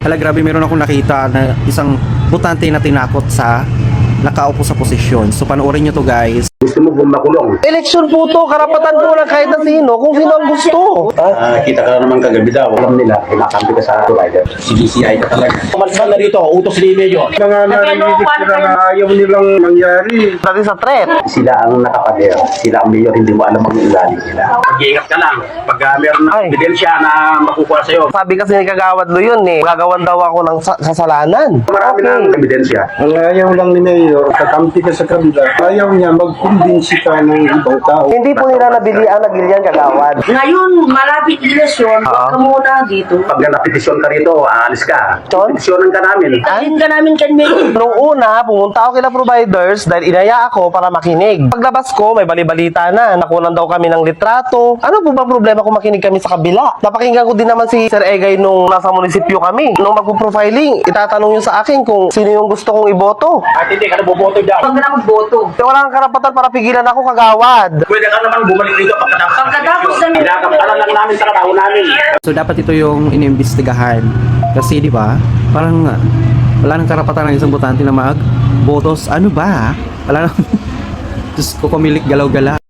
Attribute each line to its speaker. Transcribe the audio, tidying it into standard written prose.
Speaker 1: Hala, grabe, meron akong nakita na isang botante na tinakot sa nakaupo sa posisyon. So panoorin nyo to, guys.
Speaker 2: Gusto mo kung makulong?
Speaker 3: Eleksyon po to, karapatan po ng kahit na sino, kung sino ang gusto.
Speaker 2: Kita ka naman kagabi daw. Alam nila, hinakampi ka sa rider. CBCI ka talaga. Umalis na rito, utos ni Mayor.
Speaker 4: Mga narinig sila na ayaw nilang mangyari.
Speaker 3: Dati sa threat.
Speaker 2: Sila ang nakapader. Sila ang Mayor, hindi mo alam ang ilalim nila. Mag-iingat ka lang. Pag meron na
Speaker 3: Ay.
Speaker 2: ebidensya na makukuha sa'yo.
Speaker 3: Sabi kasi ni Kagawad Lo yun eh, gagawan daw ako ng kasalanan.
Speaker 2: Marami na ang ebidensya.
Speaker 4: Ang ayaw lang ni Mayor, kakampi ka sa kabila. Ayaw niya mag-convince ka ng ibang tao.
Speaker 3: Hindi po nila nabilian na Gillian Kagawad.
Speaker 5: Ngayon, malapit eleksyon, huwag ka muna dito.
Speaker 2: Pag napetisyon ka rito, aalis ka.
Speaker 3: Ton?
Speaker 2: Petisyonan ka namin.
Speaker 5: Alin ka namin kay Mayor.
Speaker 3: Nung una, pumunta ako kila providers dahil inaya ako para makinig. Paglabas ko, may balibalita na. Nakunan daw kami ng litrato. Ano po ba problema kung makinig kami sa kabila? Napakinggan ko din naman si Sir Egay nung nasa munisipyo kami. Nung magpo-profiling, itatanong yun sa akin kung sino yung gusto kong iboto.
Speaker 2: At hindi ka naboboto dyan.
Speaker 5: Huwag na magboto.
Speaker 3: Wala kang karapatan para pigilan ako, Kagawad.
Speaker 2: Pwede ka naman bumalik dito
Speaker 5: Pagkatapos ng-
Speaker 2: Pinagampalan lang namin sa trabaho namin.
Speaker 1: So dapat ito yung inimbestigahan. Kasi di ba, parang wala nang karapatan ng isang botante na magbotos. Ano ba? Wala nang Diyos ko, kumilik galaw-gala.